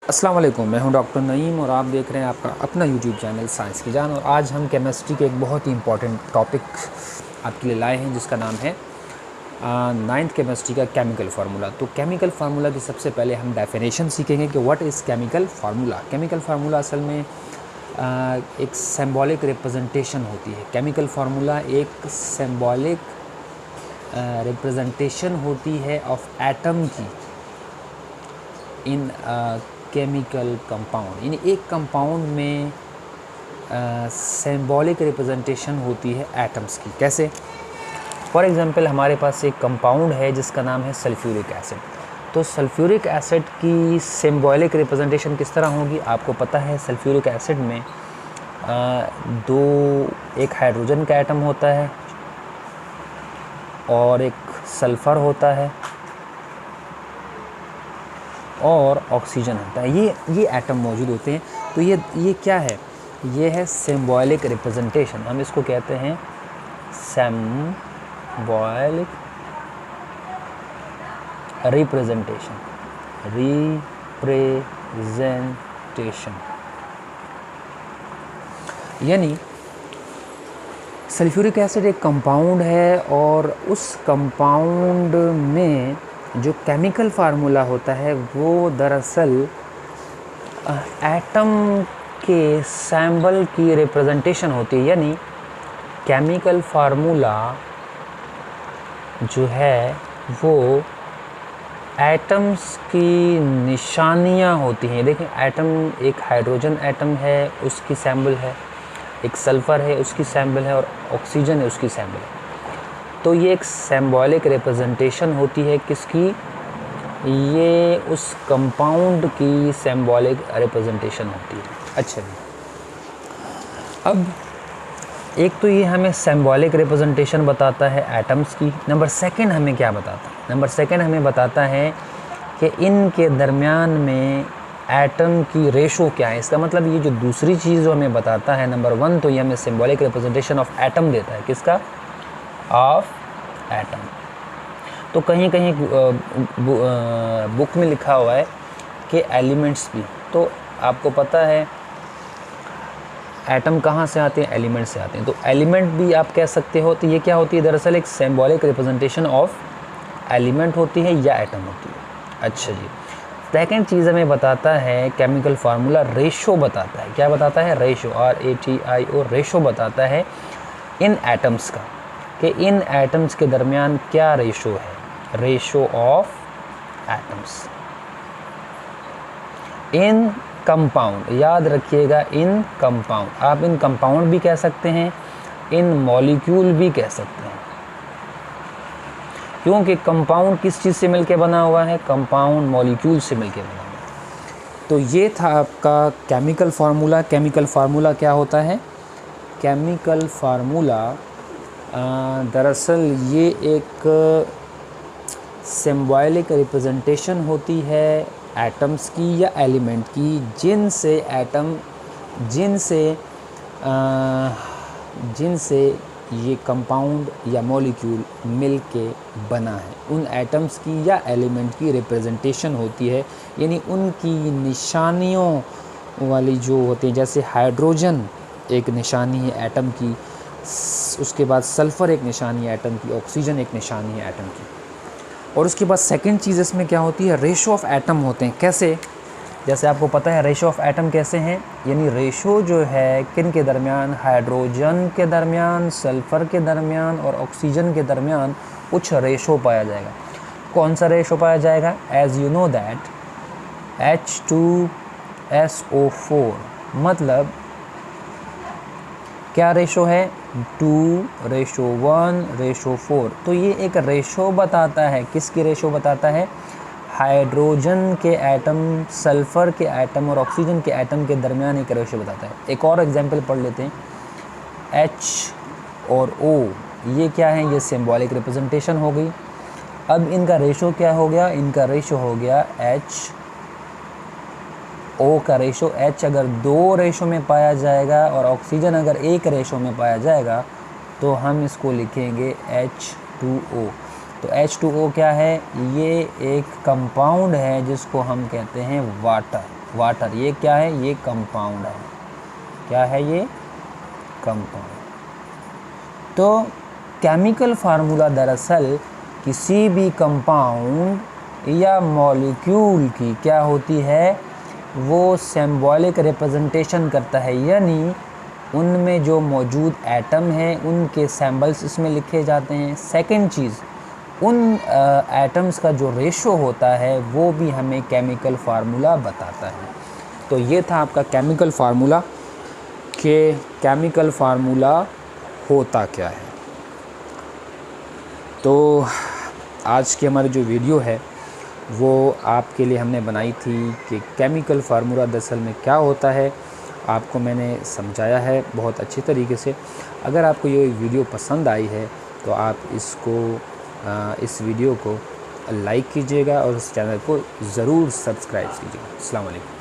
अस्सलाम वालेकुम, मैं हूं डॉक्टर नईम और आप देख रहे हैं आपका अपना यूट्यूब चैनल साइंस की जान। और आज हम केमिस्ट्री के एक बहुत ही इंपॉर्टेंट टॉपिक आपके लिए लाए हैं जिसका नाम है नाइन्थ केमिस्ट्री का केमिकल फार्मूला। तो केमिकल फार्मूला की सबसे पहले हम डेफिनेशन सीखेंगे कि what is chemical formula. Chemical formula असल में एक सिंबॉलिक रिप्रेजेंटेशन होती है। केमिकल फार्मूला एक सिंबॉलिक रिप्रेजेंटेशन होती है ऑफ एटम की इन केमिकल कंपाउंड। यानी एक कंपाउंड में सिंबॉलिक रिप्रेजेंटेशन होती है एटम्स की। कैसे? फॉर एग्जांपल हमारे पास एक कंपाउंड है जिसका नाम है सल्फ्यूरिक एसिड। तो सल्फ्यूरिक एसिड की सिंबॉलिक रिप्रेजेंटेशन किस तरह होगी? आपको पता है सल्फ्यूरिक एसिड में एक हाइड्रोजन का एटम होता है और एक सल्फ़र होता है और ऑक्सीजन होता है। ये एटम मौजूद होते हैं। तो ये क्या है? ये है सिंबॉलिक रिप्रेजेंटेशन। हम इसको कहते हैं सिंबॉलिक रिप्रेजेंटेशन। यानी सल्फ्यूरिक एसिड एक कंपाउंड है और उस कंपाउंड में जो केमिकल फार्मूला होता है वो दरअसल एटम के सिंबल की रिप्रेजेंटेशन होती है। यानी केमिकल फार्मूला जो है वो एटम्स की निशानियां होती हैं। देखें, एटम एक हाइड्रोजन एटम है, उसकी सिंबल है, एक सल्फ़र है, उसकी सिंबल है, और ऑक्सीजन है, उसकी सिंबल है। तो ये एक सिंबॉलिक रिप्रेजेंटेशन होती है किसकी? ये उस कंपाउंड की सिंबॉलिक रिप्रेजेंटेशन होती है। अच्छा जी, अब एक तो ये हमें सिंबॉलिक रिप्रेजेंटेशन बताता है एटम्स की। नंबर सेकंड हमें क्या बताता है? नंबर सेकंड हमें बताता है कि इनके दरमियान में एटम की रेशो क्या है। इसका मतलब ये जो दूसरी चीज़ जो हमें बताता है, नंबर वन तो ये हमें सिंबॉलिक रिप्रेजेंटेशन ऑफ एटम देता है। किसका? Of atom. तो कहीं कहीं बुक में लिखा हुआ है कि एलिमेंट्स भी। तो आपको पता है एटम कहाँ से आते हैं? एलिमेंट से आते हैं। तो एलिमेंट भी आप कह सकते हो। तो ये क्या होती है? दरअसल एक सिंबॉलिक रिप्रेजेंटेशन ऑफ एलिमेंट होती है या एटम होती है। अच्छा जी, सेकेंड चीज़ हमें बताता है केमिकल फार्मूला रेशो बताता है। क्या बताता है? रेशो, RATIO, रेशो बताता है इन एटम्स का, कि इन एटम्स के दरमियान क्या रेशो है। Ratio of atoms in compound. याद रखिएगा, इन कंपाउंड। आप इन कंपाउंड भी कह सकते हैं, इन मॉलिक्यूल भी कह सकते हैं, क्योंकि कंपाउंड किस चीज़ से मिलकर बना हुआ है? कंपाउंड मॉलिक्यूल से मिलकर बना हुआ है। तो ये था आपका केमिकल फार्मूला। केमिकल फार्मूला क्या होता है? केमिकल फार्मूला दरअसल ये एक सिंबॉलिक रिप्रेजेंटेशन होती है एटम्स की या एलिमेंट की, जिनसे ये कंपाउंड या मॉलिक्यूल मिल के बना है। उन एटम्स की या एलिमेंट की रिप्रेजेंटेशन होती है। यानी उनकी निशानियों वाली जो होती हैं, जैसे हाइड्रोजन एक निशानी है एटम की, उसके बाद सल्फ़र एक निशानी है एटम की, ऑक्सीजन एक निशानी है एटम की। और उसके बाद सेकंड चीज़ इसमें क्या होती है? रेशो ऑफ एटम होते हैं। कैसे? जैसे आपको पता है रेशो ऑफ एटम कैसे हैं। यानी रेशो जो है किन के दरमियान? हाइड्रोजन के दरमियान, सल्फ़र के दरमियान और ऑक्सीजन के दरमियान कुछ रेशो पाया जाएगा। कौन सा रेशो पाया जाएगा? As you know that H2SO4 मतलब क्या रेशो है? 2:1:4। तो ये एक रेशो बताता है। किसकी रेशो बताता है? हाइड्रोजन के एटम, सल्फ़र के एटम और ऑक्सीजन के एटम के दरमियान एक रेशो बताता है। एक और एग्जांपल पढ़ लेते हैं। H और O ये क्या है? ये सिंबॉलिक रिप्रेजेंटेशन हो गई। अब इनका रेशो क्या हो गया? इनका रेशो हो गया HO का रेशो। H अगर 2 रेशो में पाया जाएगा और ऑक्सीजन अगर 1 रेशो में पाया जाएगा तो हम इसको लिखेंगे H2O। तो H2O क्या है? ये एक कंपाउंड है जिसको हम कहते हैं वाटर। वाटर। ये क्या है? ये कंपाउंड है। क्या है ये? कंपाउंड। तो केमिकल फार्मूला दरअसल किसी भी कंपाउंड या मॉलिक्यूल की क्या होती है? वो सिंबॉलिक रिप्रेजेंटेशन करता है, यानी उनमें जो मौजूद एटम हैं उनके सिंबल्स इसमें लिखे जाते हैं। सेकंड चीज़, उन एटम्स का जो रेशो होता है वो भी हमें केमिकल फार्मूला बताता है। तो ये था आपका केमिकल फार्मूला, कि केमिकल फार्मूला होता क्या है। तो आज की हमारी जो वीडियो है वो आपके लिए हमने बनाई थी कि केमिकल फार्मूला दरअसल में क्या होता है। आपको मैंने समझाया है बहुत अच्छी तरीके से। अगर आपको ये वीडियो पसंद आई है तो आप इस वीडियो को लाइक कीजिएगा और इस चैनल को ज़रूर सब्सक्राइब कीजिएगा। अस्सलाम वालेकुम।